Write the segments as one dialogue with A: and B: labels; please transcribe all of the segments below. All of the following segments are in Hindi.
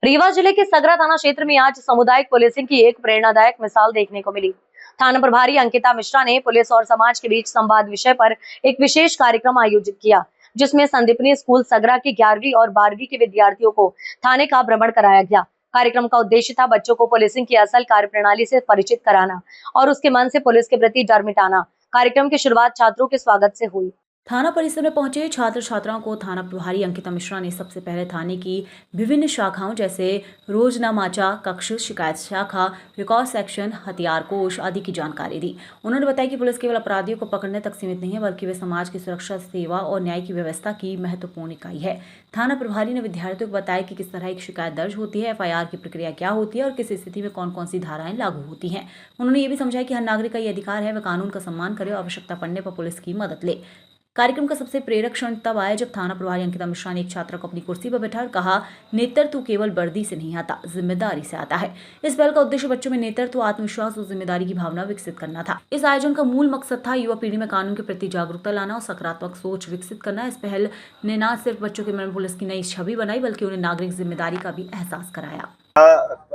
A: रीवा जिले के सगरा थाना क्षेत्र में आज सामुदायिक पुलिसिंग की एक प्रेरणादायक मिसाल देखने को मिली। थाना प्रभारी अंकिता मिश्रा ने पुलिस और समाज के बीच संवाद विषय पर एक विशेष कार्यक्रम आयोजित किया, जिसमें संदीपनी स्कूल सगरा की 11वीं और 12वीं के विद्यार्थियों को थाने का भ्रमण कराया गया। कार्यक्रम का उद्देश्य था बच्चों को पुलिसिंग की असल कार्यप्रणाली से परिचित कराना और उसके मन से पुलिस के प्रति डर मिटाना। कार्यक्रम की शुरुआत छात्रों के स्वागत से हुई।
B: थाना परिसर में पहुंचे छात्र छात्राओं को थाना प्रभारी अंकिता मिश्रा ने सबसे पहले थाने की विभिन्न शाखाओं जैसे रोजनामाचा कक्ष, शिकायत शाखा, रिकॉर्ड सेक्शन, हथियार कोष आदि की जानकारी दी। उन्होंने बताया कि पुलिस केवल अपराधियों को पकड़ने तक सीमित नहीं है, बल्कि वे समाज की सुरक्षा, सेवा और न्याय की व्यवस्था की महत्वपूर्ण इकाई है। थाना प्रभारी ने विद्यार्थियों को बताया कि किस तरह एक शिकायत दर्ज होती है, FIR की प्रक्रिया क्या होती है और किस स्थिति में कौन कौन सी धाराएं लागू होती हैं। उन्होंने ये भी समझाया कि हर नागरिक का ये अधिकार है वह कानून का सम्मान करे और आवश्यकता पड़ने पर पुलिस की मदद ले। कार्यक्रम का सबसे प्रेरक क्षण तब आया जब थाना प्रभारी अंकिता मिश्रा ने एक छात्रा को अपनी कुर्सी पर बैठा और कहा, नेतृत्व केवल वर्दी से नहीं आता, जिम्मेदारी से आता है। इस पहल का उद्देश्य बच्चों में नेतृत्व, आत्मविश्वास और जिम्मेदारी की भावना विकसित करना था। इस आयोजन का मूल मकसद था युवा पीढ़ी में कानून के प्रति जागरूकता लाना और सकारात्मक सोच विकसित करना। इस पहल ने न सिर्फ बच्चों के मन में पुलिस की नई छवि बनाई, बल्कि उन्हें नागरिक जिम्मेदारी का भी एहसास कराया।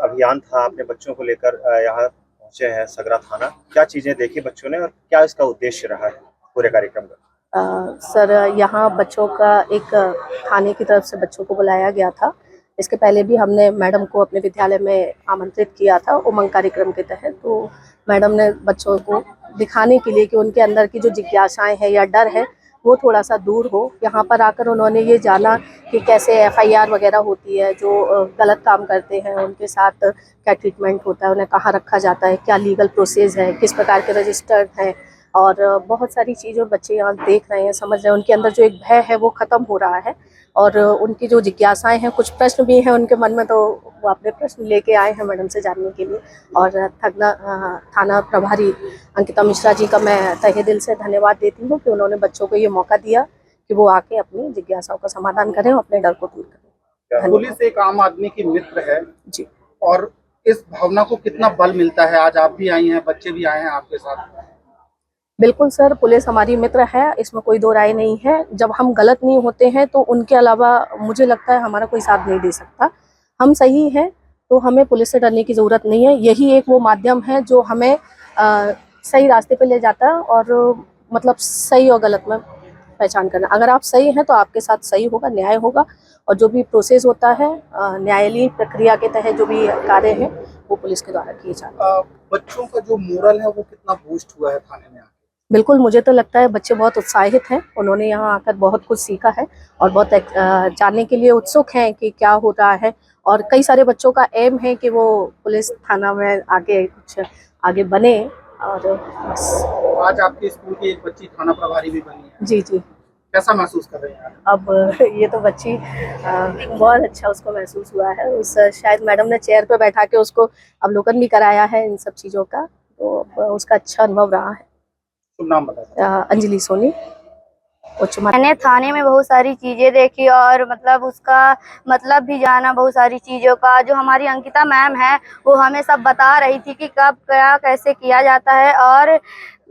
C: अभियान था, अपने बच्चों को लेकर यहाँ पहुंचे हैं सगरा थाना। क्या चीजें देखी बच्चों ने और क्या इसका उद्देश्य रहा है पूरे कार्यक्रम का?
D: सर, यहाँ बच्चों का एक थाने की तरफ से बच्चों को बुलाया गया था। इसके पहले भी हमने मैडम को अपने विद्यालय में आमंत्रित किया था उमंग कार्यक्रम के तहत। तो मैडम ने बच्चों को दिखाने के लिए कि उनके अंदर की जो जिज्ञासाएं हैं या डर है वो थोड़ा सा दूर हो। यहाँ पर आकर उन्होंने ये जाना कि कैसे FIR वगैरह होती है, जो गलत काम करते हैं उनके साथ क्या ट्रीटमेंट होता है, उन्हें कहाँ रखा जाता है, क्या लीगल प्रोसेस है, किस प्रकार के रजिस्टर्ड हैं और बहुत सारी चीज़ें बच्चे यहाँ देख रहे हैं, समझ रहे हैं। उनके अंदर जो एक भय है वो ख़त्म हो रहा है और उनकी जो जिज्ञासाएं हैं, कुछ प्रश्न भी हैं उनके मन में, तो वो अपने प्रश्न लेके आए हैं मैडम से जानने के लिए। और थाना प्रभारी अंकिता मिश्रा जी का मैं तहे दिल से धन्यवाद देती हूँ कि उन्होंने बच्चों को ये मौका दिया कि वो आके अपनी जिज्ञासाओं का समाधान करें और अपने डर को दूर करें।
E: पुलिस एक आम आदमी की मित्र है
D: जी,
E: और इस भावना को कितना बल मिलता है। आज आप भी आई हैं, बच्चे भी आए हैं आपके साथ।
D: बिल्कुल सर, पुलिस हमारी मित्र है, इसमें कोई दो राय नहीं है। जब हम गलत नहीं होते हैं तो उनके अलावा मुझे लगता है हमारा कोई साथ नहीं दे सकता। हम सही हैं तो हमें पुलिस से डरने की ज़रूरत नहीं है। यही एक वो माध्यम है जो हमें सही रास्ते पे ले जाता है और मतलब सही और गलत में पहचान करना। अगर आप सही हैं तो आपके साथ सही होगा, न्याय होगा और जो भी प्रोसेस होता है न्यायालयीय प्रक्रिया के तहत जो भी कार्य है वो पुलिस के द्वारा किए जाते हैं।
E: बच्चों का जो मोरल है वो कितना बूस्ट हुआ है थाने में?
D: बिल्कुल, मुझे तो लगता है बच्चे बहुत उत्साहित हैं। उन्होंने यहाँ आकर बहुत कुछ सीखा है और बहुत जानने के लिए उत्सुक हैं कि क्या हो रहा है। और कई सारे बच्चों का एम है कि वो पुलिस थाना में आगे कुछ आगे बने। और
E: आज आपके स्कूल की एक बच्ची थाना प्रभारी भी बनी है।
D: जी जी,
E: कैसा महसूस कर रहे हैं?
D: अब ये तो बच्ची बहुत अच्छा उसको महसूस हुआ है। उस शायद मैडम ने चेयर पे बैठा के उसको अवलोकन भी कराया है इन सब चीज़ों का, तो उसका अच्छा अनुभव रहा है।
E: नाम बताइए।
D: अंजलि सोनी।
F: मैंने थाने में बहुत सारी चीज़ें देखी और मतलब उसका मतलब भी जाना बहुत सारी चीज़ों का। जो हमारी अंकिता मैम है वो हमें सब बता रही थी कि कब क्या कैसे किया जाता है और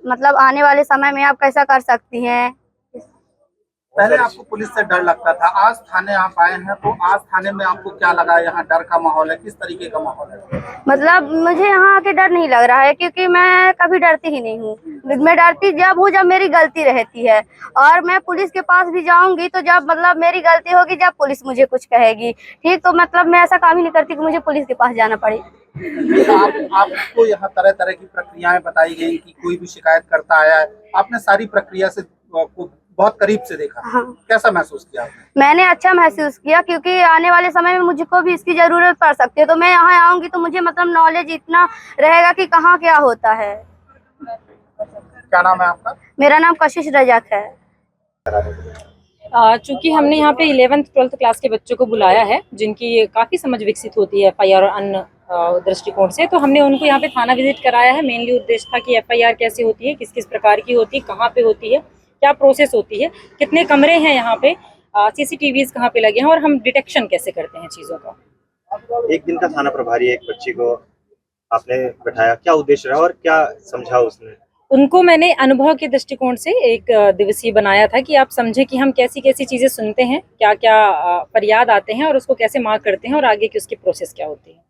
F: मतलब आने वाले समय में आप कैसा कर सकती हैं।
E: पहले आपको पुलिस से डर लगता था, आज थाने आप आए हैं तो आज थाने में आपको क्या लगा? यहाँ डर का माहौल है, किस तरीके का माहौल है?
F: मतलब मुझे यहाँ आके डर नहीं लग रहा है क्योंकि मैं कभी डरती ही नहीं हूँ। मैं डरती जब हूँ जब मेरी गलती रहती है और मैं पुलिस के पास भी जाऊंगी तो जब मतलब मेरी गलती होगी, जब पुलिस मुझे कुछ कहेगी, ठीक, तो मतलब मैं ऐसा काम ही नहीं करती कि मुझे पुलिस के पास जाना पड़े।
E: आपको यहाँ तरह तरह की प्रक्रियाएं बताई गई कि कोई भी शिकायत करता आया है, आपने सारी प्रक्रिया से बहुत करीब से देखा।
F: हाँ।
E: कैसा महसूस किया आपने?
F: मैंने अच्छा महसूस किया क्योंकि आने वाले समय में मुझको भी इसकी जरूरत पड़ सकती है, तो मैं यहाँ आऊंगी तो मुझे मतलब नॉलेज इतना रहेगा कि कहाँ क्या होता है।
E: क्या नाम है आपका?
F: मेरा नाम कशिश रजाक है।
G: चूंकि हमने यहाँ पे 11th-12th क्लास के बच्चों को बुलाया है जिनकी काफ़ी समझ विकसित होती है FIR और अन्य दृष्टिकोण से, तो हमने उनको यहाँ पे थाना विजिट कराया है। मेनली उद्देश्य था कि FIR कैसे होती है, किस किस प्रकार की होती है, कहाँ पे होती है, क्या प्रोसेस होती है, कितने कमरे हैं यहाँ पे, CCTVs कहाँ पे लगे हैं और हम डिटेक्शन कैसे करते हैं चीज़ों का।
C: एक दिन का थाना प्रभारी एक बच्ची को आपने बैठाया, क्या उद्देश्य रहा और क्या समझा उसने?
G: उनको मैंने अनुभव के दृष्टिकोण से एक दिवसीय बनाया था कि आप समझें कि हम कैसी कैसी चीज़ें सुनते हैं, क्या क्या फरियाद आते हैं और उसको कैसे मार्क करते हैं और आगे की उसकी प्रोसेस क्या होती है।